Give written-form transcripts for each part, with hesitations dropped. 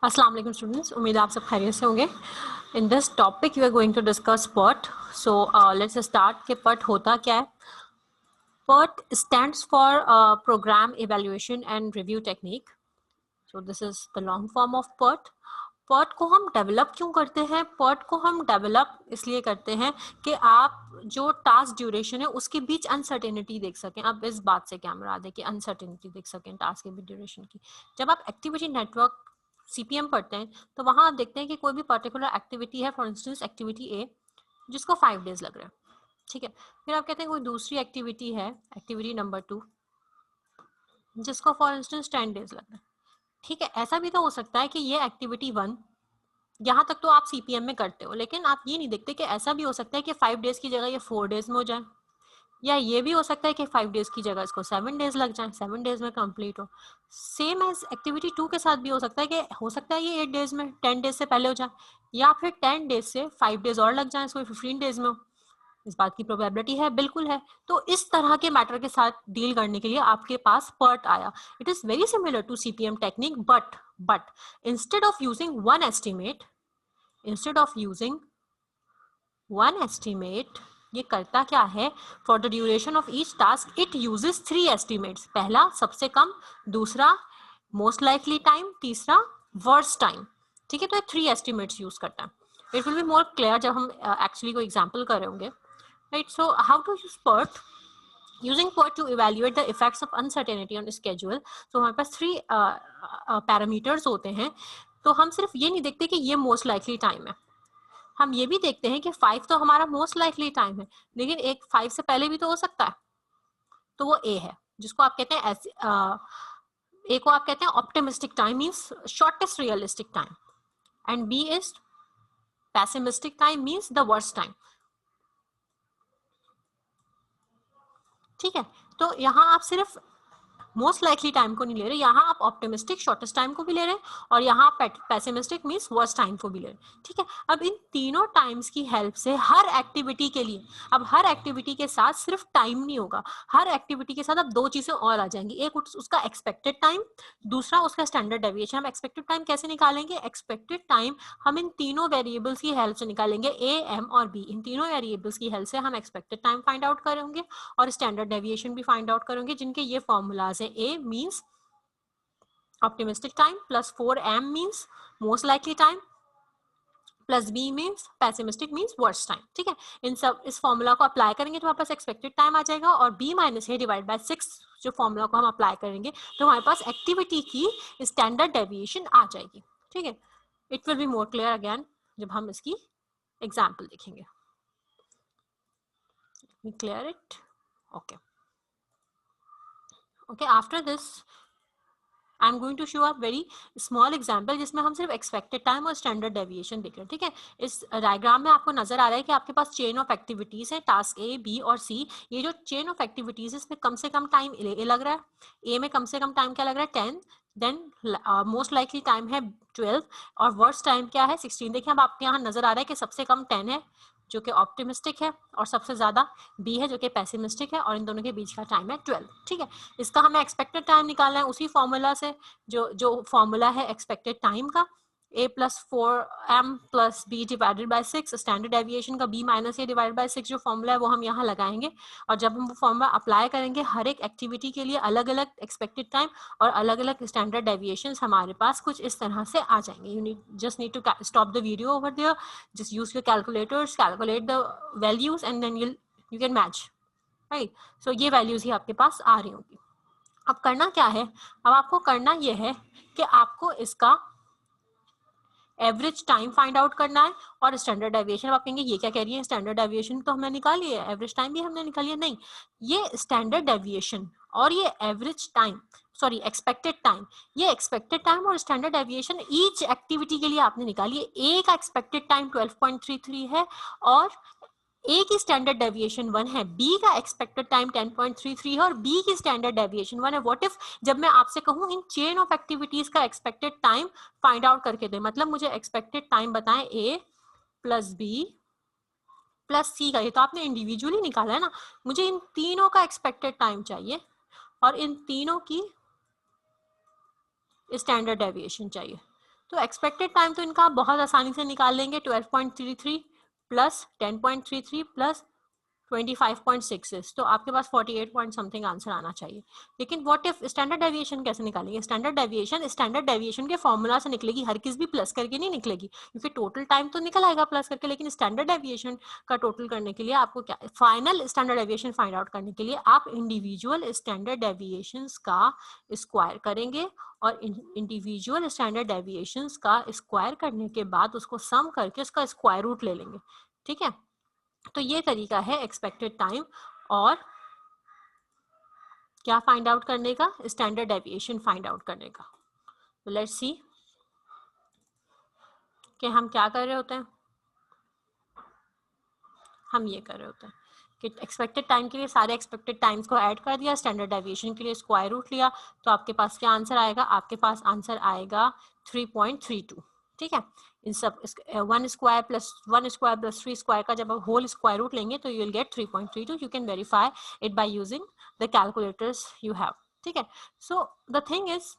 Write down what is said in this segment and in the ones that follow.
अस्सलाम वालेकुम स्टूडेंट्स, उम्मीद है आप सब खैरियत से होंगे। In this topic we are going to discuss PERT। So let's start कि PERT होता क्या है। PERT stands for program evaluation and review technique. So this is the long form of PERT। PERT को हम डेवलप क्यों करते हैं? PERT को हम डेवलप इसलिए करते हैं कि आप जो टास्क ड्यूरेशन है उसके बीच अनसर्टेनिटी देख सकें। अब इस बात से क्या मुराद है कि अनसर्टेनिटी देख सकें टास्क के बीच ड्यूरेशन की। जब आप एक्टिविटी नेटवर्क CPM पढ़ते हैं तो वहां आप देखते हैं कि कोई भी पर्टिकुलर एक्टिविटी है, फॉर इंस्टेंस एक्टिविटी ए, जिसको 5 डेज लग रहे हैं, ठीक है। फिर आप कहते हैं कोई दूसरी एक्टिविटी है, एक्टिविटी नंबर 2, जिसको फॉर इंस्टेंस 10 डेज लग रहे हैं, ठीक है। ऐसा भी तो हो सकता है कि ये एक्टिविटी 1 यहाँ तक तो आप CPM में करते हो, लेकिन आप ये नहीं देखते कि ऐसा भी हो सकता है कि 5 डेज की जगह ये 4 डेज में हो जाए, या ये भी हो सकता है कि 5 डेज की जगह इसको 7 डेज लग जाए, 7 डेज में कंप्लीट हो। सेम एज एक्टिविटी 2 के साथ भी हो सकता है ये 8 डेज में 10 डेज से पहले हो जाए, या फिर 10 डेज से 5 डेज और लग जाए, इसको 15 डेज में हो। इस बात की प्रोबेबिलिटी है, बिल्कुल है। तो इस तरह के मैटर के साथ डील करने के लिए आपके पास PERT आया। It is very similar to CPM technique, but instead of using one estimate, ये करता क्या है? For the duration of each task it uses 3 estimates. पहला सबसे कम, दूसरा मोस्ट लाइकली टाइम, तीसरा वर्स्ट टाइम, ठीक है। तो ये 3 एस्टिमेट्स यूज करता है। It will be more clear जब हम एक्चुअली कोई एग्जाम्पल कर रहे होंगे, right. So how to use PERT? Using PERT to evaluate the effects of uncertainty on schedule, so हमारे पास 3 पैरामीटर्स होते हैं। तो हम सिर्फ ये नहीं देखते कि ये मोस्ट लाइकली टाइम है, हम ये भी देखते हैं कि 5 तो हमारा मोस्ट लाइकली टाइम है, लेकिन एक 5 से पहले भी तो हो सकता है, तो वो ए है, जिसको आप कहते हैं ए को आप कहते हैं optimistic time, means shortest realistic time, and B is pessimistic time, means the worst time, ठीक है। तो यहाँ आप सिर्फ मोस्ट लाइकली टाइम को नहीं ले रहे, यहाँ आप ऑप्टिमिस्टिक शॉर्टेस्ट टाइम को भी ले रहे हैं, और यहाँ आप पेसिमिस्टिक मींस वर्स्ट टाइम को भी ले रहे हैं, ठीक है। अब इन तीनों टाइम्स की हेल्प से हर एक्टिविटी के लिए, अब हर एक्टिविटी के साथ सिर्फ टाइम नहीं होगा, हर एक्टिविटी के साथ अब 2 चीजें और आ जाएंगी। एक उसका एक्सपेक्टेड टाइम, दूसरा उसका स्टैंडर्ड डेविएशन। हम एक्सपेक्टेड टाइम कैसे निकालेंगे? एक्सपेक्टेड टाइम हम इन तीनों वेरिएबल्स की हेल्प से निकालेंगे, ए, एम और बी। इन तीनों वेरिएबल्स की हेल्प से हम एक्सपेक्टेड टाइम फाइंड आउट करेंगे और स्टैंडर्ड डेविएशन भी फाइंड आउट करेंगे, जिनके ये फॉर्मूलाज हैं। A means optimistic time, plus 4m means most likely time, plus b means pessimistic means worst time, ठीक है। इन सब इस फॉर्मूला को अप्लाई करेंगे तो हमारे पास एक्सपेक्टेड टाइम आ जाएगा, और b minus A divide by 6 जो फॉर्मूला को हम अप्लाई करेंगे तो हमारे पास एक्टिविटी की स्टैंडर्ड डेविएशन आ जाएगी, ठीक है। It will be more clear again जब हम इसकी एग्जाम्पल देखेंगे। Clear it? Okay okay, after this I am going to show a very small example जिसमें हम सिर्फ एक्सपेक्टेड टाइम और स्टैंडर्ड डेविएशन देख रहे हैं, ठीक है। इस डायग्राम में आपको नजर आ रहा है कि आपके पास चेन ऑफ एक्टिविटीज है, टास्क ए, बी और सी। ये जो चेन ऑफ एक्टिविटीज है इसमें कम से कम टाइम ए लग रहा है, ए में कम से कम टाइम क्या लग रहा है? 10। देन मोस्ट लाइकली टाइम है 12, और वर्स्ट टाइम क्या है? 16। देखिए अब आपके यहाँ नजर आ रहा है कि सबसे कम 10 है जो कि ऑप्टिमिस्टिक है, और सबसे ज्यादा बी है जो कि पेसिमिस्टिक है, और इन दोनों के बीच का टाइम है 12, ठीक है। इसका हमें एक्सपेक्टेड टाइम निकालना है उसी फॉर्मूला से जो फॉर्मूला है एक्सपेक्टेड टाइम का, a plus 4m plus B divided by 6, standard deviation का b minus A divided by 6 जो फॉर्मूला है वो हम यहाँ लगाएंगे, और जब हम वो फॉर्मूला अप्लाई करेंगे हर एक एक्टिविटी के लिए अलग अलग एक्सपेक्टेड टाइम और अलग अलग स्टैंडर्ड डेविएशन हमारे पास कुछ इस तरह से आ जाएंगे। You need to stop the video over there, just use your calculators, calculate the values and then you can match, right. So ये वैल्यूज ही आपके पास आ रही होंगी। अब करना क्या है? अब आपको करना यह है कि आपको इसका एवरेज टाइम फाइंड आउट करना है और स्टैंडर्ड डेविएशन। आप कहेंगे ये क्या कह रही है, स्टैंडर्ड डेविएशन तो हमने निकाली है, एवरेज टाइम भी हमने निकाली है। नहीं, ये स्टैंडर्ड डेविएशन और ये average time, sorry expected time, ये एक्सपेक्टेड टाइम और स्टैंडर्ड डेविएशन ईच एक्टिविटी के लिए आपने निकाली है। ए का एक्सपेक्टेड टाइम 12.33 है और ए की स्टैंडर्ड डेविएशन 1 है, बी का एक्सपेक्टेड टाइम 10.33 है और बी की स्टैंडर्ड डेविएशन 1 है। व्हाट इफ जब मैं आपसे कहूं इन चेन ऑफ एक्टिविटीज का एक्सपेक्टेड टाइम फाइंड आउट करके दे, मतलब मुझे एक्सपेक्टेड टाइम बताएं ए प्लस बी प्लस सी का, ये तो आपने इंडिविजुअली निकाला है ना, मुझे इन तीनों का एक्सपेक्टेड टाइम चाहिए और इन तीनों की स्टैंडर्ड डेविएशन चाहिए। तो एक्सपेक्टेड टाइम तो इनका आप बहुत आसानी से निकाल लेंगे, 12.33 प्लस 10.33 प्लस 25.66, तो आपके पास 48 पॉइंट समथिंग आंसर आना चाहिए। लेकिन व्हाट इफ स्टैंडर्ड डेविएशन कैसे निकालेंगे? स्टैंडर्ड डेविएशन के फॉर्मूला से निकलेगी, हर किस भी प्लस करके नहीं निकलेगी, क्योंकि टोटल टाइम तो निकल आएगा प्लस करके, लेकिन स्टैंडर्ड डेविएशन का टोटल करने के लिए आपको क्या, final standard deviation find out करने के लिए आप इंडिविजुअल स्टैंडर्ड डेविएशंस का स्क्वायर करेंगे, और इंडिविजुअल स्टैंडर्ड डेविएशंस का स्क्वायर करने के बाद उसको सम करके उसका स्क्वायर रूट ले लेंगे। ठीक है, तो ये तरीका है एक्सपेक्टेड टाइम और क्या फाइंड आउट करने का, स्टैंडर्ड डेविएशन फाइंड आउट करने का। तो लेट्स सी कि हम क्या कर रहे होते हैं। हम ये कर रहे होते हैं कि एक्सपेक्टेड टाइम के लिए सारे एक्सपेक्टेड टाइम्स को ऐड कर दिया, स्टैंडर्ड डेविएशन के लिए स्क्वायर रूट लिया, तो आपके पास क्या आंसर आएगा? आपके पास आंसर आएगा 3.32। ठीक है, इन सब 1 स्क्वायर प्लस 3 स्क्वायर का जब आप होल स्क्वायर रूट लेंगे तो you will get 3.32। You can verify it by using the calculators you have. ठीक है, सो द थिंग इज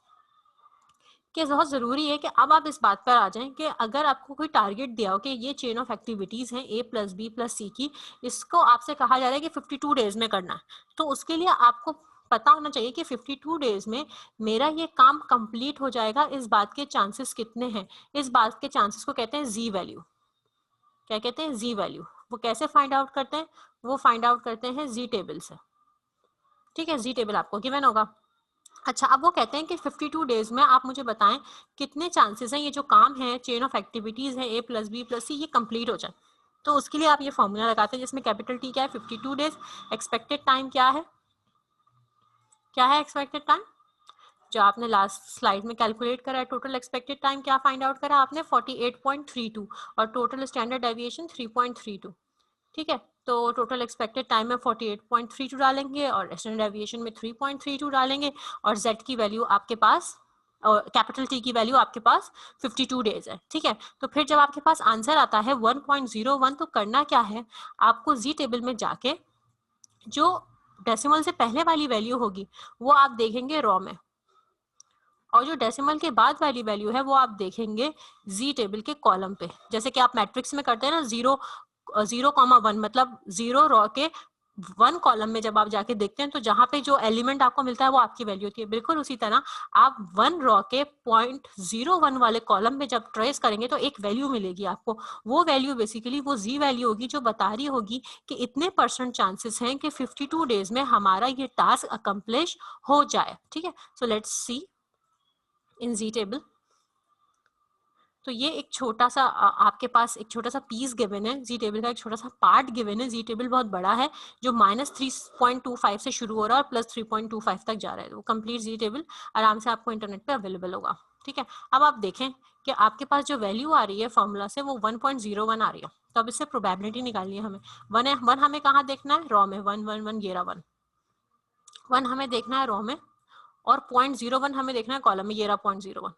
कि बहुत ज़रूरी है कि अब आप इस बात पर आ जाएं कि अगर आपको कोई टारगेट दिया हो कि ये चेन ऑफ एक्टिविटीज़ हैं A plus B plus C की, इसको आपसे कहा जा रहा है कि 52 डेज में करना है, तो उसके लिए आपको पता होना चाहिए कि 52 डेज में मेरा ये काम कंप्लीट हो जाएगा। इस बात के चांसेस कितने हैं? इस बात के चांसेस को कहते हैं जी वैल्यू। क्या कहते हैं? जी वैल्यू। वो कैसे फाइंड आउट करते हैं? वो फाइंड आउट करते हैं जी टेबल से। ठीक है, जी टेबल आपको गिवन होगा। अच्छा, अब वो कहते हैं कि 52 डेज में आप मुझे बताएं कितने चांसेस हैं ये जो काम है, चेन ऑफ एक्टिविटीज है A plus B plus C, ये कंप्लीट हो जाए। तो उसके लिए आप ये फॉर्मूला लगाते हैं जिसमें कैपिटल T क्या है? 52 डेज। एक्सपेक्टेड टाइम क्या है? क्या है एक्सपेक्टेड टाइम? जो आपने लास्ट स्लाइड में कैलकुलेट करा है, टोटल एक्सपेक्टेड टाइम क्या फाइंड आउट करा आपने? 48.32 और टोटल स्टैंडर्ड डेविएशन 3.32। ठीक है, तो टोटल एक्सपेक्टेड टाइम में 48.32 डालेंगे और स्टैंडर्ड डेविएशन में 3.32 डालेंगे, और z की वैल्यू आपके पास, और कैपिटल T की वैल्यू आपके पास 52 डेज है। ठीक है, तो फिर जब आपके पास आंसर आता है 1.01, तो करना क्या है? आपको जी टेबल में जाके जो डेसिमल से पहले वाली वैल्यू होगी वो आप देखेंगे रॉ में, और जो डेसिमल के बाद वाली वैल्यू है वो आप देखेंगे जी टेबल के कॉलम पे। जैसे कि आप मैट्रिक्स में करते हैं ना, 0,1, मतलब 0 रॉ के 1 कॉलम में जब आप जाके देखते हैं तो जहां पे जो एलिमेंट आपको मिलता है वो आपकी वैल्यू होती है। बिल्कुल उसी तरह आप 1 रॉ के 0.01 वाले कॉलम में जब ट्रेस करेंगे तो एक वैल्यू मिलेगी आपको। वो वैल्यू बेसिकली वो जी वैल्यू होगी जो बता रही होगी कि इतने % चांसेस हैं कि 52 डेज में हमारा ये टास्क अकम्प्लिश हो जाए। ठीक है, so let's see in ji table. तो ये एक छोटा सा आपके पास एक छोटा सा पीस गिवन है, जी टेबल का एक छोटा सा पार्ट गिवन है। जी टेबल बहुत बड़ा है जो -3.25 से शुरू हो रहा है और +3.25 तक जा रहा है। वो कंप्लीट जी टेबल आराम से आपको इंटरनेट पे अवेलेबल होगा। ठीक है, अब आप देखें कि आपके पास जो वैल्यू आ रही है फॉर्मूला से वो 1.01 आ रही है, तो अब इससे प्रोबेबिलिटी निकालनी है हमें। वन हमें कहाँ देखना है? रॉ में। 1 ये रहा 1 हमें देखना है रॉ में, और 0.01 हमें देखना है कॉलम में। ये रहा 0.01,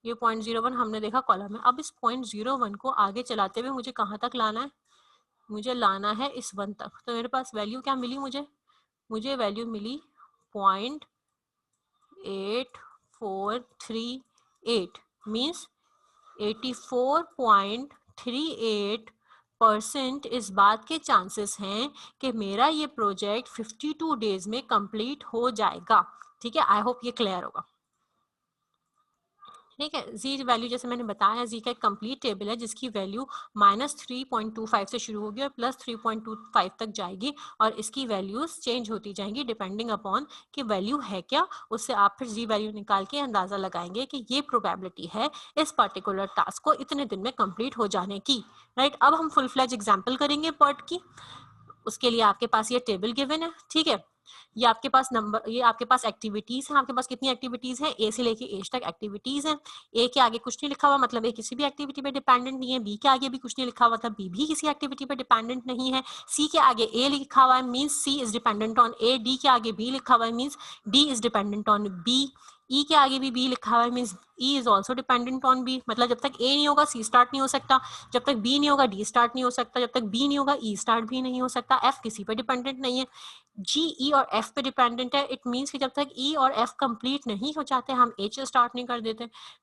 ये 0.01 हमने देखा कॉलम में। अब इस 0.01 को आगे चलाते हुए मुझे कहाँ तक लाना है? मुझे लाना है इस 1 तक। तो मेरे पास वैल्यू क्या मिली? मुझे वैल्यू मिली 0.8438, मीन्स 84.38% इस बात के चांसेस हैं कि मेरा ये प्रोजेक्ट 52 डेज में कंप्लीट हो जाएगा। ठीक है, आई होप ये क्लियर होगा। ठीक है, जी वैल्यू जैसे मैंने बताया, जी का एक कंप्लीट टेबल है जिसकी वैल्यू -3.25 से शुरू होगी और +3.25 तक जाएगी, और इसकी वैल्यूज चेंज होती जाएंगी डिपेंडिंग अपॉन कि वैल्यू है क्या। उससे आप फिर जी वैल्यू निकाल के अंदाजा लगाएंगे कि ये प्रोबेबिलिटी है इस पर्टिकुलर टास्क को इतने दिन में कंप्लीट हो जाने की। राइट, अब हम फुल फ्लेज एग्जाम्पल करेंगे पर्ट की। उसके लिए आपके पास ये टेबल गिवन है। ठीक है, ये आपके पास नंबर, ये आपके पास एक्टिविटीज हैं। आपके पास कितनी एक्टिविटीज हैं? ए से लेके एज तक एक्टिविटीज हैं। ए के आगे कुछ नहीं लिखा हुआ, मतलब ए किसी भी एक्टिविटी पे डिपेंडेंट नहीं है। बी के आगे भी कुछ नहीं लिखा हुआ, मतलब बी भी किसी एक्टिविटी पे डिपेंडेंट नहीं है। सी के आगे ए लिखा हुआ है, means C is dependent on A. D के आगे बी लिखा हुआ है, means D is dependent on B. E के आगे भी बी लिखा हुआ है, means E is also dependent on B, मतलब जब तक ए नहीं होगा सी स्टार्ट नहीं हो सकता, जब तक बी नहीं होगा डी स्टार्ट नहीं हो सकता, जब तक बी नहीं होगा ई स्टार्ट भी नहीं हो सकता। एफ किसी पे डिपेंडेंट नहीं है, जी ई और एफ पे डिपेंडेंट है। इट मीन्स कि जब तक ई और एफ कंप्लीट नहीं हो जाते हम एच स्टार्ट नहीं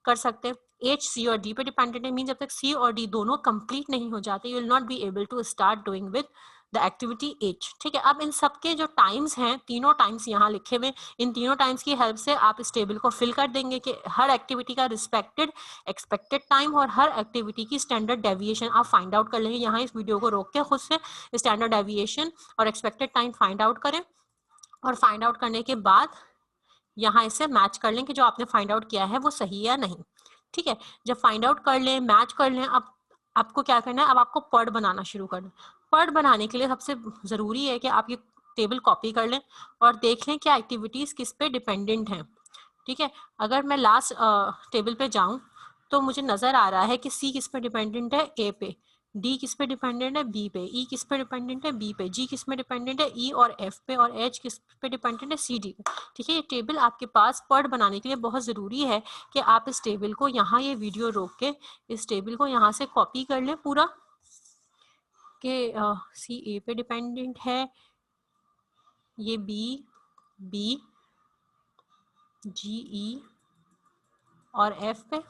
कर सकते। एच सी और डी पे डिपेंडेंट है, मीन जब तक सी और डी दोनों कंप्लीट नहीं हो जाते you will not be able to start doing with the activity H. ठीक है, अब इन सबके जो टाइम्स हैं, तीनों टाइम्स यहाँ लिखे हुए, इन तीनों टाइम्स की हेल्प से आप इस टेबल को फिल कर देंगे कि हर एक्टिविटी का रिस्पेक्टेड एक्सपेक्टेड टाइम और हर एक्टिविटी की स्टैंडर्ड डेविएशन आप फाइंड आउट कर लेंगे। यहाँ इस वीडियो को रोक के खुद से स्टैंडर्ड डेविएशन और एक्सपेक्टेड टाइम फाइंड आउट करें, और फाइंड आउट करने के बाद यहाँ इसे मैच कर लें कि जो आपने फाइंड आउट किया है वो सही है या नहीं। ठीक है, जब फाइंड आउट कर लें, मैच कर लें, अब आपको क्या करना है, अब आपको पर्ट बनाना शुरू करना है। पर्ट बनाने के लिए सबसे जरूरी है कि आप ये टेबल कॉपी कर लें और देख लें क्या एक्टिविटीज किस पे डिपेंडेंट हैं। ठीक है, अगर मैं लास्ट टेबल पे जाऊं तो मुझे नजर आ रहा है कि सी किस पे डिपेंडेंट है, ए पे, डी किस पे डिपेंडेंट है, बी पे, ई किस पे डिपेंडेंट है, बी पे, जी किस में डिपेंडेंट है, ई और एफ पे, और एच किस पे डिपेंडेंट है, सी डी पे। ठीक है, ये टेबल आपके पास पर्ट बनाने के लिए बहुत ज़रूरी है कि आप इस टेबल को यहाँ ये वीडियो रोक के इस टेबल को यहाँ से कॉपी कर लें पूरा, कि सी ए पे डिपेंडेंट है, ये बी, बी, जी, ई और एफ पे,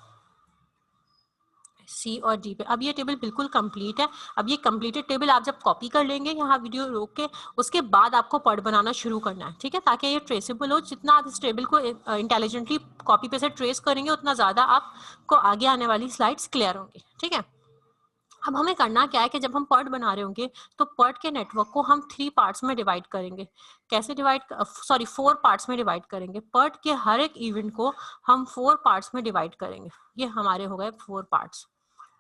सी और डी पे। अब ये टेबल बिल्कुल कंप्लीट है। अब ये कंप्लीटेड टेबल आप जब कॉपी कर लेंगे यहाँ वीडियो रोक के, उसके बाद आपको पर्ट बनाना शुरू करना है। ठीक है, ताकि ये ट्रेसेबल हो। जितना आप इस टेबल को इंटेलिजेंटली कॉपी पे से ट्रेस करेंगे उतना ज़्यादा आपको आगे आने वाली स्लाइड्स क्लियर होंगी। ठीक है, अब हमें करना क्या है कि जब हम पर्ट बना रहे होंगे तो पर्ट के नेटवर्क को हम 3 पार्ट्स में डिवाइड करेंगे। कैसे डिवाइड, 4 पार्ट्स में डिवाइड करेंगे। पर्ट के हर एक इवेंट को हम 4 पार्ट्स में डिवाइड करेंगे। ये हमारे हो गए 4 पार्ट्स,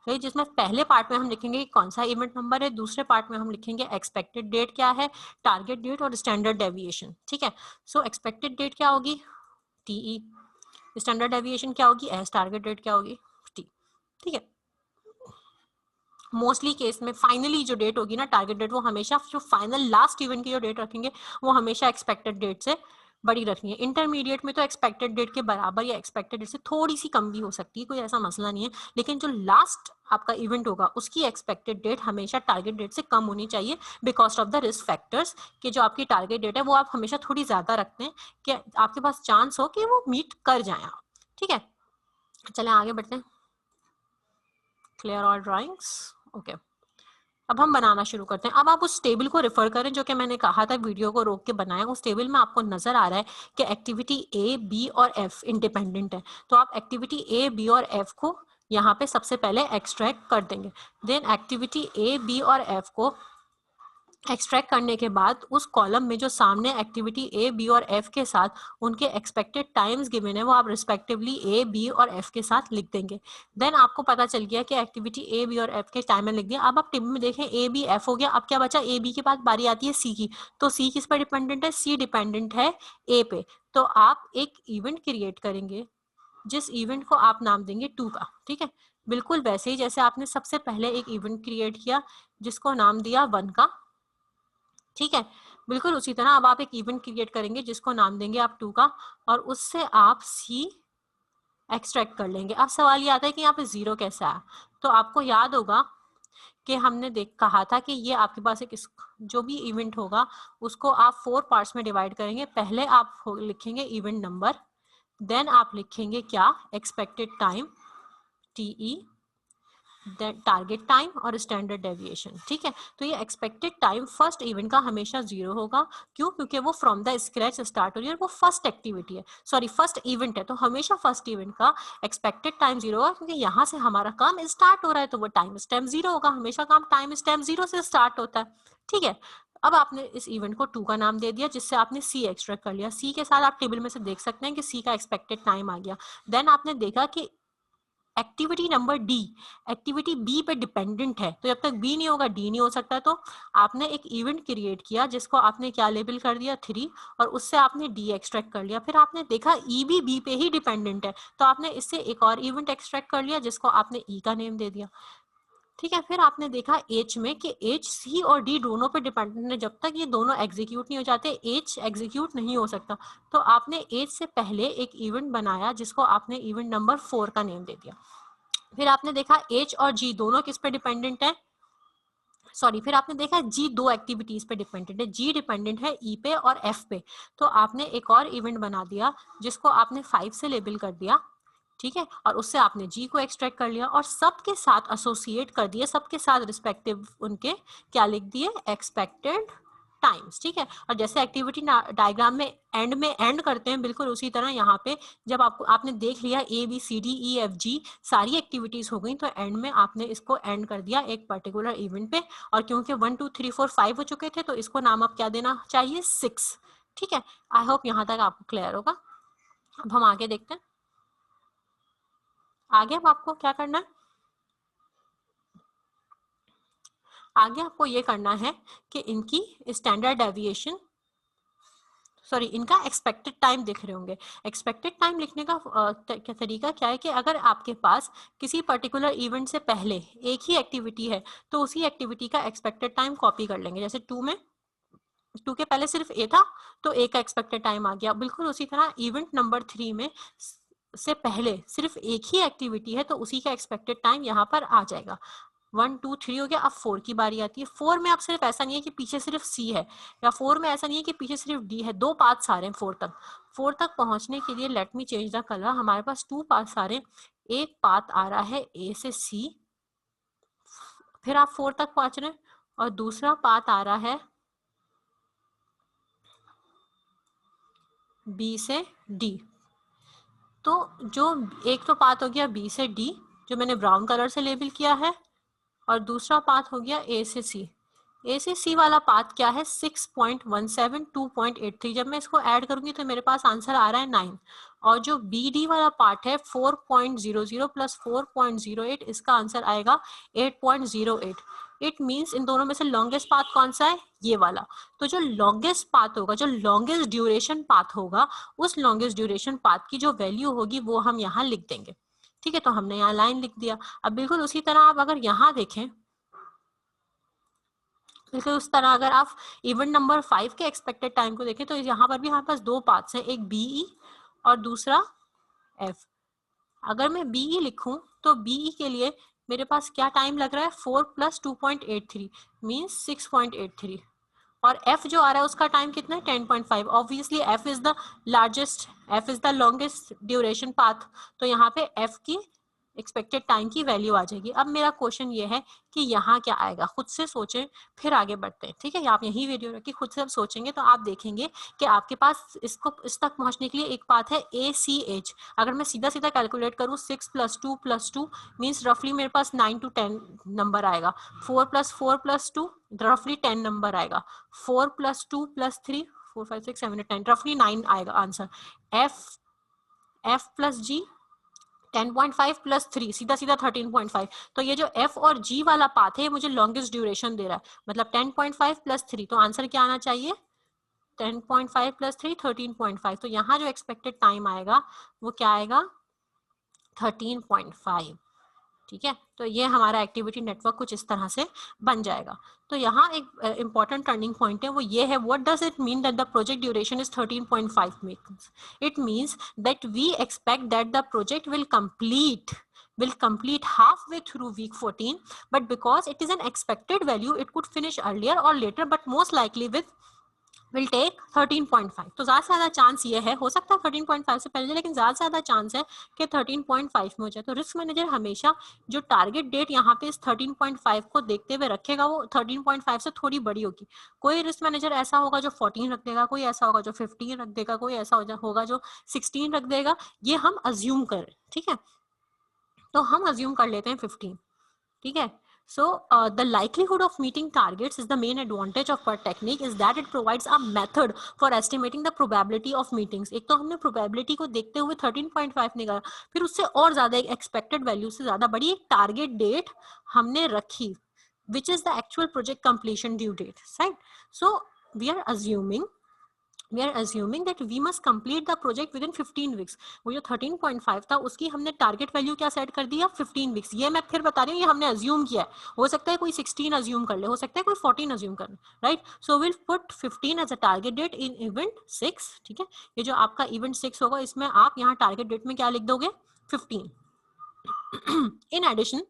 जिसमें पहले पार्ट में हम लिखेंगे कौन सा इवेंट नंबर है, दूसरे पार्ट में हम लिखेंगे एक्सपेक्टेड डेट क्या है, टारगेट डेट और स्टैंडर्ड डेविएशन। ठीक है, सो एक्सपेक्टेड डेट क्या होगी, टीई, स्टैंडर्ड डेविएशन क्या होगी, एस, टारगेट डेट क्या होगी, टी। ठीक है, मोस्टली केस में फाइनली जो डेट होगी ना, टारगेट डेट, वो हमेशा जो फाइनल लास्ट इवेंट की जो डेट रखेंगे वो हमेशा एक्सपेक्टेड डेट से बड़ी रखनी है। इंटरमीडिएट में तो एक्सपेक्टेड डेट के बराबर या एक्सपेक्टेड डेट से थोड़ी सी कम भी हो सकती है, कोई ऐसा मसला नहीं है, लेकिन जो लास्ट आपका इवेंट होगा उसकी एक्सपेक्टेड डेट हमेशा टारगेट डेट से कम होनी चाहिए, because of the risk factors, कि जो आपकी टारगेट डेट है वो आप हमेशा थोड़ी ज्यादा रखते हैं कि आपके पास चांस हो कि वो मीट कर जाए आप। ठीक है, चलें आगे बढ़ते हैं। Clear all drawings, okay. अब हम बनाना शुरू करते हैं। अब आप उस टेबल को रेफर करें जो कि मैंने कहा था वीडियो को रोक के बनाएं। उस टेबल में आपको नजर आ रहा है कि एक्टिविटी ए, बी और एफ इंडिपेंडेंट है, तो आप एक्टिविटी ए, बी और एफ को यहाँ पे सबसे पहले एक्सट्रैक्ट कर देंगे। देन एक्टिविटी ए, बी और एफ को एक्सट्रैक्ट करने के बाद उस कॉलम में जो सामने एक्टिविटी ए, बी और एफ के साथ उनके एक्सपेक्टेड टाइम्स गिवन है वो आप रिस्पेक्टिवली ए, बी और एफ के साथ लिख देंगे। देन आपको पता चल गया कि एक्टिविटी ए, बी और एफ के टाइम में लिख दिया। अब आप टेबल में देखें ए, बी, एफ हो गया। अब क्या बचा, ए, बी के बाद बारी आती है सी की, तो सी किस पर डिपेंडेंट है, सी डिपेंडेंट है ए पे। तो आप एक इवेंट क्रिएट करेंगे जिस इवेंट को आप नाम देंगे 2 का। ठीक है, बिल्कुल वैसे ही जैसे आपने सबसे पहले एक इवेंट क्रिएट किया जिसको नाम दिया 1 का। ठीक है, बिल्कुल उसी तरह अब आप एक इवेंट क्रिएट करेंगे जिसको नाम देंगे आप 2 का, और उससे आप सी एक्सट्रैक्ट कर लेंगे। अब सवाल ये आता है कि यहाँ पे 0 कैसे आया, तो आपको याद होगा कि हमने कहा था कि ये आपके पास एक जो भी इवेंट होगा उसको आप 4 पार्ट्स में डिवाइड करेंगे। पहले आप लिखेंगे इवेंट नंबर, देन आप लिखेंगे क्या, expected time, TE, target time और स्टैंडर्ड डेविएशन। ठीक है, तो ये एक्सपेक्टेड टाइम फर्स्ट इवेंट का हमेशा 0 होगा। क्यों, क्योंकि वो फ्रॉम द स्क्रैच स्टार्ट हो रही है, वो फर्स्ट एक्टिविटी है, सॉरी फर्स्ट इवेंट है, तो हमेशा फर्स्ट इवेंट का एक्सपेक्टेड टाइम 0 होगा, क्योंकि यहाँ से हमारा काम स्टार्ट हो रहा है, तो वो टाइम स्टैम्प 0 होगा। हमेशा काम टाइम स्टैम्प 0 से स्टार्ट होता है। ठीक है, अब आपने इस इवेंट को 2 का नाम दे दिया जिससे आपने सी एक्सट्रैक्ट कर लिया। सी के साथ आप टेबल में से देख सकते हैं कि सी का एक्सपेक्टेड टाइम आ गया। देन आपने देखा कि activity number D activity B पे डिपेंडेंट है, तो जब तक बी नहीं होगा डी नहीं हो सकता। तो आपने एक इवेंट क्रिएट किया जिसको आपने क्या लेबल कर दिया 3, और उससे आपने डी एक्सट्रैक्ट कर लिया। फिर आपने देखा ई भी बी पे ही डिपेंडेंट है, तो आपने इससे एक और इवेंट एक्सट्रैक्ट कर लिया जिसको आपने ई का नेम दे दिया। ठीक है, फिर आपने देखा एच में कि एच सी और डी दोनों पे डिपेंडेंट है, जब तक ये दोनों एग्जीक्यूट नहीं हो जाते एच एग्जीक्यूट नहीं हो सकता। तो आपने एच से पहले एक इवेंट बनाया जिसको आपने इवेंट नंबर 4 का नेम दे दिया। फिर आपने देखा एच और जी दोनों किस पे डिपेंडेंट है, सॉरी, फिर आपने देखा जी दो एक्टिविटीज पे डिपेंडेंट है, जी डिपेंडेंट है ई पे और एफ पे। तो आपने एक और इवेंट बना दिया जिसको आपने 5 से लेबल कर दिया, ठीक है, और उससे आपने जी को एक्सट्रैक्ट कर लिया और सबके साथ एसोसिएट कर दिए, सबके साथ रिस्पेक्टिव उनके क्या लिख दिए, एक्सपेक्टेड टाइम्स। ठीक है, और जैसे एक्टिविटी डायग्राम में एंड करते हैं, बिल्कुल उसी तरह यहाँ पे जब आपने देख लिया A B C D E F G सारी एक्टिविटीज हो गई, तो एंड में आपने इसको एंड कर दिया एक पर्टिकुलर इवेंट पे। और क्योंकि 1 2 3 4 5 हो चुके थे, तो इसको नाम अब क्या देना चाहिए, 6। ठीक है, आई होप यहाँ तक आपको क्लियर होगा। अब हम आगे देखते हैं, आगे अब आपको क्या करना है, आगे आपको ये करना है कि इनकी स्टैंडर्ड डेविएशन, सॉरी, इनका एक्सपेक्टेड टाइम दिख रहे होंगे। एक्सपेक्टेड टाइम लिखने का तरीका क्या है कि अगर आपके पास किसी पर्टिकुलर इवेंट से पहले एक ही एक्टिविटी है, तो उसी एक्टिविटी का एक्सपेक्टेड टाइम कॉपी कर लेंगे। जैसे 2 के पहले सिर्फ ए था तो ए का एक्सपेक्टेड टाइम आ गया, बिल्कुल उसी तरह इवेंट नंबर 3 में से पहले सिर्फ एक ही एक्टिविटी है, तो उसी का एक्सपेक्टेड टाइम यहाँ पर आ जाएगा। 1 2 3 हो गया, अब 4 की बारी आती है। 4 में अब सिर्फ ऐसा नहीं है कि पीछे सिर्फ सी है, या 4 में ऐसा नहीं है कि पीछे सिर्फ डी है, 2 पाथ्स आ रहे हैं 4 तक पहुंचने के लिए। Let me change the colour, हमारे पास 2 पाथ्स आ रहे हैं। एक पाथ आ रहा है ए से सी, फिर आप 4 तक पहुंच रहे हैं, और दूसरा पाथ आ रहा है बी से डी। तो जो एक तो पाथ हो गया बी से डी जो मैंने ब्राउन कलर से लेबल किया है, और दूसरा पाथ हो गया ए से सी। ए से सी वाला पाथ क्या है, 6.17 2.83। जब मैं इसको ऐड करूंगी तो मेरे पास आंसर आ रहा है 9। और जो बी डी वाला पार्ट है 4.00 प्लस 4.08, इसका आंसर आएगा 8.08। इट मीन्स इन दोनों में से लॉन्गेस्ट पाथ कौन सा है, ये वाला। तो जो लॉन्गेस्ट पाथ होगा, जो लॉन्गेस्ट ड्यूरेशन पाथ होगा, उस लॉन्गेस्ट ड्यूरेशन पाथ की जो वैल्यू होगी वो हम यहाँ लिख देंगे। ठीक है, तो हमने यहाँ लाइन लिख दिया। अब बिल्कुल उसी तरह आप अगर यहाँ देखें, बिल्कुल उस तरह अगर आप इवेंट नंबर 5 के एक्सपेक्टेड टाइम को देखें, तो यहाँ पर भी हमारे पास 2 पाथ्स हैं, एक बीई और दूसरा एफ। अगर मैं बीई लिखूं तो बीई के लिए मेरे पास क्या टाइम लग रहा है, 4 प्लस 2.83 मीन्स 6.83। और एफ जो आ रहा है उसका टाइम कितना है, 10.5। Obviously F is the largest, F is the longest duration path, तो यहाँ पे एफ की एक्सपेक्टेड टाइम की वैल्यू आ जाएगी। अब मेरा क्वेश्चन ये है कि यहाँ क्या आएगा, खुद से सोचें फिर आगे बढ़ते हैं। ठीक है, आप यही वीडियो रखिए, खुद से अब सोचेंगे तो आप देखेंगे कि आपके पास इसको इस तक पहुंचने के लिए एक पाथ है ए सी एच। अगर मैं सीधा सीधा कैलकुलेट करूँ 6 + 2 मीन्स रफली मेरे पास 9 to 10 नंबर आएगा। 4 + 2 रफली 10 नंबर आएगा। 4 + 2 + 3 4 5 6 7 8 9 रफली 9 आएगा आंसर। एफ प्लस जी 10.5 + 3 सीधा सीधा 13.5। तो ये जो एफ और जी वाला पाथ है मुझे लॉन्गेस्ट ड्यूरेशन दे रहा है, मतलब 10.5 + 3, तो आंसर क्या आना चाहिए, 10.5 + 3 13.5। तो यहाँ जो एक्सपेक्टेड टाइम आएगा वो क्या आएगा, 13.5। ठीक है, तो ये हमारा एक्टिविटी नेटवर्क कुछ इस तरह से बन जाएगा। तो यहाँ एक इंपॉर्टेंट टर्निंग पॉइंट है, वो ये है, what does it mean that the project duration is 13.5 means, it means that we expect that the project will complete halfway through week 14, but because it is an expected value it could finish earlier or later, but most likely will take 13.5। तो ज्यादा से ज्यादा chance ये है, हो सकता है 13.5 से पहले, लेकिन ज्यादा से ज्यादा चांस है कि 13.5 में हो जाए। तो रिस्क मैनेजर हमेशा जो टारगेट डेट यहाँ पे इस 13.5 को देखते हुए रखेगा, वो 13.5 से थोड़ी बड़ी होगी। कोई रिस्क मैनेजर ऐसा होगा जो 14 रख देगा, कोई ऐसा होगा जो 15 रख देगा, कोई ऐसा होगा जो 16 रख देगा। ये हम अज्यूम कर रहे हैं, ठीक है, तो हम अज्यूम कर लेते हैं 15। ठीक है, so the likelihood of meeting targets is the main advantage of PERT technique is that it provides a method for estimating the probability of meetings। एक तो हमने probability को देखते हुए 13.5 निकाला, फिर उससे और ज्यादा एक expected value से ज्यादा बड़ी एक target date हमने रखी, which is the actual project completion due date, right? So we are assuming we are assuming that we must complete the project within 15 weeks. वो जो 13.5 था उसकी हमने टारगेट वैल्यू क्या सेट कर दिया 15 वीक्स. ये मैं फिर बता रही हूँ, ये हमने अज्यूम किया है. हो सकता है कोई 16 अज्यूम कर ले, हो सकता है कोई 14 अज्यूम कर ले, right. So will put 15 as a target date in event 6. ठीक है, ये जो आपका इवेंट 6 होगा इसमें आप यहाँ टारगेट डेट में क्या लिख दोगे 15. इन एडिशन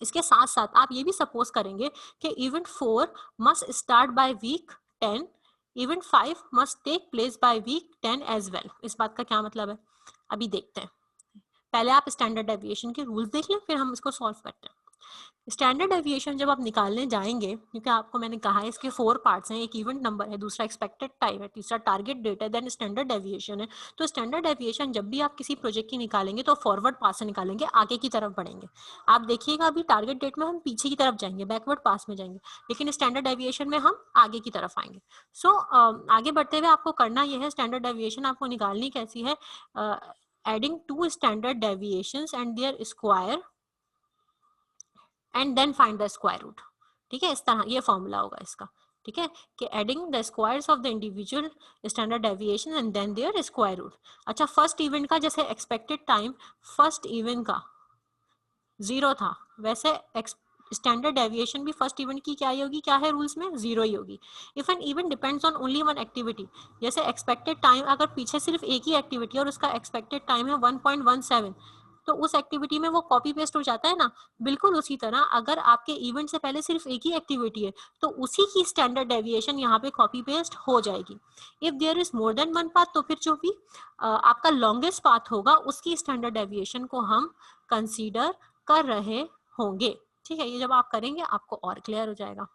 इसके साथ साथ आप ये भी सपोज करेंगे कि event 4 must start by week 10, event 5 must take place by week 10 as well. इस बात का क्या मतलब है अभी देखते हैं. पहले आप स्टैंडर्ड डेविएशन के रूल्स देख लें, फिर हम इसको सॉल्व करते हैं. स्टैंडर्ड डेविएशन जब आप निकालने जाएंगे, क्योंकि आपको मैंने कहा है इसके 4 पार्ट्स हैं, एक इवेंट नंबर है, दूसरा एक्सपेक्टेड टाइम है, तीसरा टारगेट डेट है, देन स्टैंडर्ड डेविएशन है. तो स्टैंडर्ड डेविएशन जब भी आप किसी प्रोजेक्ट की निकालेंगे तो फॉरवर्ड पास से निकालेंगे, आगे की तरफ बढ़ेंगे. आप देखिएगा अभी टारगेट डेट में हम पीछे की तरफ जाएंगे, बैकवर्ड पास में जाएंगे, लेकिन स्टैंडर्ड डेविएशन में हम आगे की तरफ आएंगे. सो आगे बढ़ते हुए आपको करना यह है, स्टैंडर्ड डेविएशन आपको निकालनी कैसी है, adding 2 standard deviations and their square and then find the square root. ठीक है, इस तरह ये फॉर्मूला होगा इसका. ठीक है, कि adding the squares of the individual standard deviation and then their square root. अच्छा, फर्स्ट इवेंट का जैसे एक्सपेक्टेड टाइम फर्स्ट इवेंट का 0 था, वैसे स्टैंडर्ड डेविएशन भी फर्स्ट इवेंट की क्या ही होगी, क्या है रूल्स में 0 ही होगी. If an event depends on only one activity, जैसे एक्सपेक्टेड टाइम अगर पीछे सिर्फ एक ही एक्टिविटी और उसका एक्सपेक्टेड टाइम है 1.17, तो उस एक्टिविटी में वो कॉपी पेस्ट हो जाता है ना. बिल्कुल उसी तरह अगर आपके इवेंट से पहले सिर्फ एक ही एक्टिविटी है तो उसी की स्टैंडर्ड डेविएशन यहाँ पे कॉपी पेस्ट हो जाएगी. If there is more than one path, तो फिर जो भी आपका लॉन्गेस्ट पाथ होगा उसकी स्टैंडर्ड डेविएशन को हम कंसीडर कर रहे होंगे. ठीक है, ये जब आप करेंगे आपको और क्लियर हो जाएगा.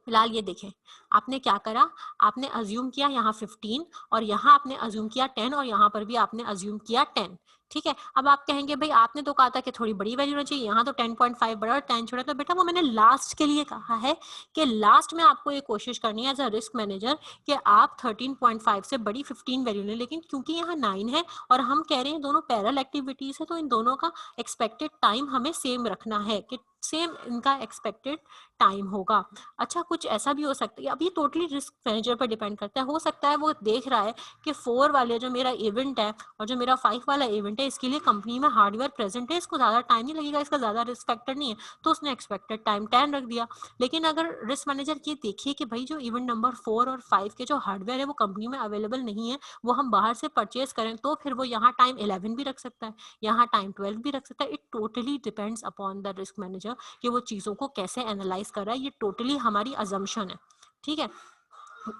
फिलहाल ये देखें, आपने क्या करा, आपने अज्यूम किया यहाँ 15 और यहाँ आपने अज्यूम किया 10 और यहाँ पर भी आपने अज्यूम किया 10. ठीक है, अब आप कहेंगे भाई आपने तो कहा था कि थोड़ी बड़ी वैल्यू होनी चाहिए, यहाँ तो 10.5 बड़ा और 10 छोटा. तो बेटा वो मैंने लास्ट के लिए कहा है कि लास्ट में आपको ये कोशिश करनी है एज अ रिस्क मैनेजर कि आप 13.5 से बड़ी 15 वैल्यू लें. लेकिन क्योंकि यहाँ 9 है और हम कह रहे हैं दोनों पैरेलल एक्टिविटीज है, तो इन दोनों का एक्सपेक्टेड टाइम हमें सेम रखना है कि सेम इनका एक्सपेक्टेड टाइम होगा. अच्छा, कुछ ऐसा भी हो सकता है, अब ये टोटली रिस्क मैनेजर पर डिपेंड करता है. हो सकता है वो देख रहा है कि 4 वाले जो मेरा इवेंट है और जो मेरा 5 वाला इवेंट है इसके लिए कंपनी में हार्डवेयर प्रेजेंट है, इसको ज्यादा टाइम नहीं लगेगा, इसका ज्यादा रिस्क फैक्टर नहीं है, तो उसने एक्सपेक्टेड टाइम 10 रख दिया. लेकिन अगर रिस्क मैनेजर ये देखिए कि भाई जो इवेंट नंबर 4 और 5 के जो हार्डवेयर है वो कंपनी में अवेलेबल नहीं है, वो हम बाहर से परचेज करें, तो फिर वो यहाँ टाइम 11 भी रख सकता है, यहाँ टाइम 12 भी रख सकता है. It totally depends upon the risk manager कि वो चीजों को कैसे एनालाइज कर रहा है. ये टोटली हमारी अजम्पशन है. ठीक है,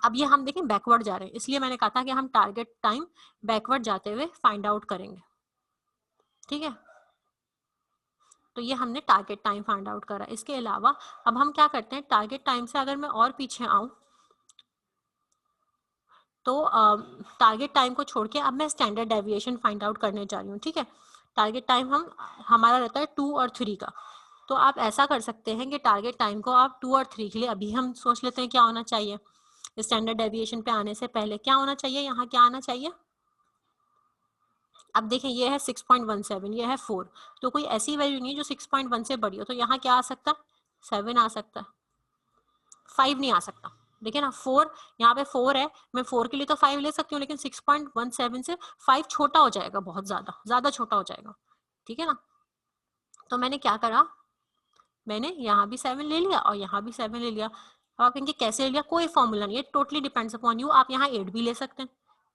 अब ये हम देखें बैकवर्ड जा रहे हैं, इसलिए मैंने कहा था कि हम टारगेट टाइम बैकवर्ड जाते हुए फाइंड आउट करेंगे. ठीक है, तो ये हमने टारगेट टाइम फाइंड आउट करा. इसके अलावा अब हम क्या करते हैं, टारगेट टाइम से अगर मैं और पीछे आऊं तो टारगेट टाइम को छोड़ के अब मैं स्टैंडर्ड डेविएशन फाइंड आउट करने जा रही हूँ. ठीक है, टारगेट टाइम हमारा रहता है 2 और 3 का. तो आप ऐसा कर सकते हैं कि टारगेट टाइम को आप 2 और 3 के लिए अभी हम सोच लेते हैं क्या होना चाहिए. स्टैंडर्ड डेविएशन पे आने से पहले क्या होना चाहिए, यहाँ क्या आना चाहिए. अब देखें ये है 6.17, ये है 4, तो कोई ऐसी वैल्यू नहीं है जो 6.1 से बड़ी हो, तो यहाँ क्या आ सकता है 7 आ सकता है, 5 नहीं आ सकता. देखिए ना 4, यहाँ पे 4 है, मैं 4 के लिए तो 5 ले सकती हूँ, लेकिन 6.17 से 5 छोटा हो जाएगा, बहुत ज्यादा छोटा हो जाएगा. ठीक है ना, तो मैंने क्या करा, मैंने यहाँ भी 7 ले लिया और यहाँ भी 7 ले लिया. अब आप कहेंगे कैसे ले लिया, कोई फॉर्मूला नहीं है, टोटली डिपेंड्स अपॉन यू. आप यहाँ 8 भी ले सकते हैं,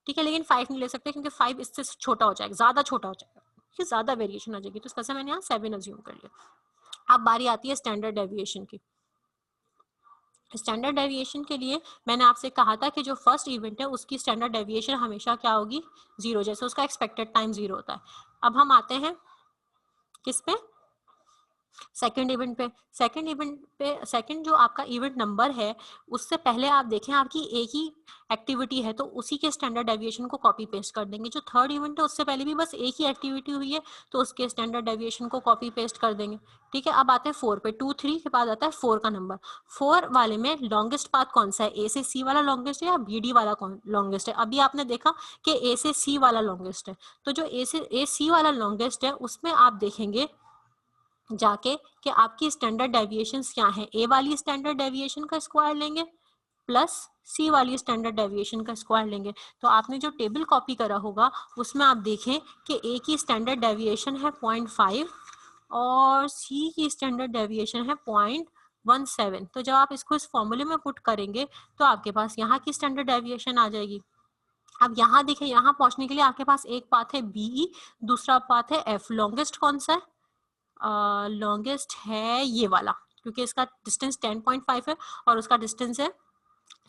ठीक है, लेकिन 5 नहीं ले सकते क्योंकि 5 इससे छोटा हो जाएगा, ज्यादा छोटा हो जाएगा, ज्यादा वेरिएशन आ जाएगी. तो इसका से मैंने यहाँ 7 अज्यूम कर लिया. अब बारी आती है स्टैंडर्ड डेविएशन की. स्टैंडर्ड डेविएशन के लिए मैंने आपसे कहा था कि जो फर्स्ट इवेंट है उसकी स्टैंडर्ड डेविएशन हमेशा क्या होगी 0, जैसे उसका एक्सपेक्टेड टाइम 0 होता है. अब हम आते हैं किस पे, सेकंड इवेंट पे. सेकंड जो आपका इवेंट नंबर है उससे पहले आप देखें आपकी एक ही एक्टिविटी है, तो उसी के स्टैंडर्ड डेविएशन को कॉपी पेस्ट कर देंगे. जो थर्ड इवेंट है उससे पहले भी बस एक ही एक्टिविटी हुई है, तो उसके स्टैंडर्ड डेविएशन को कॉपी पेस्ट कर देंगे. ठीक है, अब आते हैं 4 पे. 2 3 के बाद आता है 4 का नंबर. 4 वाले में लॉन्गेस्ट पाथ कौन सा है, ए से सी वाला लॉन्गेस्ट है या बी डी वाला लॉन्गेस्ट है. अभी आपने देखा कि ए से सी वाला लॉन्गेस्ट है, तो जो ए सी वाला लॉन्गेस्ट है उसमें आप देखेंगे जाके कि आपकी स्टैंडर्ड डेविएशंस क्या है. ए वाली स्टैंडर्ड डेविएशन का स्क्वायर लेंगे, प्लस सी वाली स्टैंडर्ड डेविएशन का स्क्वायर लेंगे। तो आपने जो टेबल कॉपी करा होगा उसमें आप देखें कि ए की स्टैंडर्ड डेविएशन है 0.5 और सी की स्टैंडर्ड डेविएशन है 0.17। तो जब आप इसको इस फॉर्मूले में पुट करेंगे तो आपके पास यहाँ की स्टैंडर्ड डेविएशन आ जाएगी। अब यहाँ देखिए, यहाँ पहुंचने के लिए आपके पास एक पाथ है बीई, दूसरा पाथ है एफ। लॉन्गेस्ट कौन सा है? लॉन्गेस्ट है ये वाला, क्योंकि इसका डिस्टेंस 10.5 है और उसका डिस्टेंस है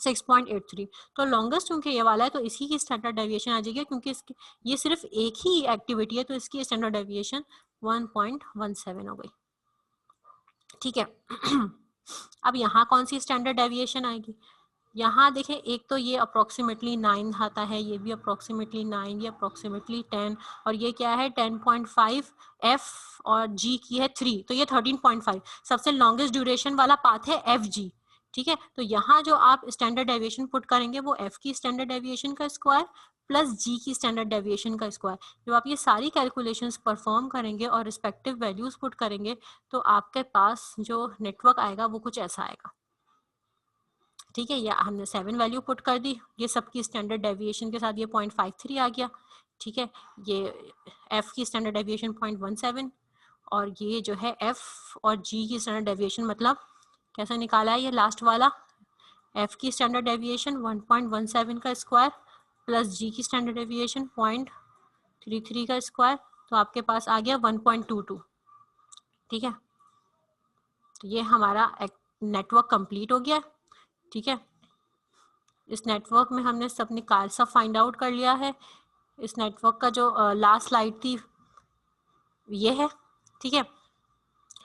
6.83। तो लॉन्गेस्ट क्योंकि ये वाला है तो इसी की स्टैंडर्ड डेविएशन आ जाएगी, क्योंकि इसकी ये सिर्फ एक ही एक्टिविटी है तो इसकी स्टैंडर्ड डेविएशन 1.17 हो गई। ठीक है। अब यहाँ कौन सी स्टैंडर्ड डेविएशन आएगी? यहाँ देखें, एक तो ये अप्रोक्सीमेटली 9 आता है, ये भी अप्रोक्सीमेटली 9, ये अप्रोक्सीमेटली 10 और ये क्या है 10.5, एफ और जी की है 3, तो ये 13.5। सबसे लॉन्गेस्ट ड्यूरेशन वाला पाथ है एफ जी। ठीक है, तो यहाँ जो आप स्टैंडर्ड डेविएशन पुट करेंगे वो एफ की स्टैंडर्ड डेविएशन का स्क्वायर प्लस जी की स्टैंडर्ड डेविएशन का स्क्वायर। जब आप ये सारी कैलकुलेशंस परफॉर्म करेंगे और रिस्पेक्टिव वैल्यूज पुट करेंगे तो आपके पास जो नेटवर्क आएगा वो कुछ ऐसा आएगा। ठीक है, या हमने 7 वैल्यू पुट कर दी, ये सबकी स्टैंडर्ड डेविएशन के साथ ये 0.53 आ गया। ठीक है, ये एफ की स्टैंडर्ड डेविएशन 0.17 और ये जो है एफ और जी की स्टैंडर्ड डेविएशन, मतलब कैसा निकाला है ये लास्ट वाला, एफ की स्टैंडर्ड डेविएशन 1.17 का स्क्वायर प्लस जी की स्टैंडर्ड डेविएशन 0.33 का स्क्वायर, तो आपके पास आ गया 1.22। ठीक है, तो ये हमारा नेटवर्क कंप्लीट हो गया। ठीक है, इस नेटवर्क में हमने सब निकाल सब फाइंड आउट कर लिया है। इस नेटवर्क का जो लास्ट स्लाइड थी ये है। ठीक है,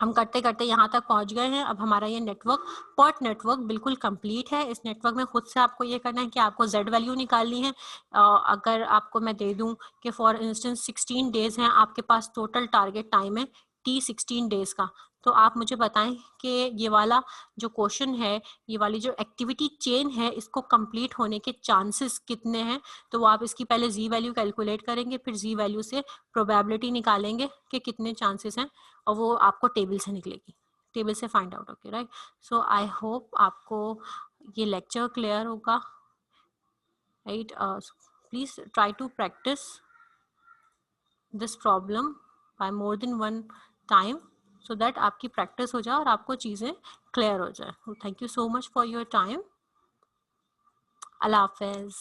हम करते करते यहाँ तक पहुँच गए हैं। अब हमारा ये नेटवर्क पर्ट नेटवर्क बिल्कुल कंप्लीट है। इस नेटवर्क में खुद से आपको ये करना है कि आपको z वैल्यू निकालनी है। अगर आपको मैं दे दूँ कि फॉर इंस्टेंस 16 डेज हैं आपके पास, टोटल टारगेट टाइम है t 16 डेज का, तो आप मुझे बताएं कि ये वाला जो क्वेश्चन है, ये वाली जो एक्टिविटी चेन है, इसको कंप्लीट होने के चांसेस कितने हैं। तो वो आप इसकी पहले जी वैल्यू कैलकुलेट करेंगे, फिर जी वैल्यू से प्रोबेबिलिटी निकालेंगे कि कितने चांसेस हैं और वो आपको टेबल से निकलेगी, टेबल से फाइंड आउट होगी, राइट। सो आई होप आपको ये लेक्चर क्लियर होगा, right. Please try to practice this problem by more than one time so that आपकी प्रैक्टिस हो जाए और आपको चीज़ें क्लियर हो जाए। Thank you so much for your time. अल्लाह हाफिज़।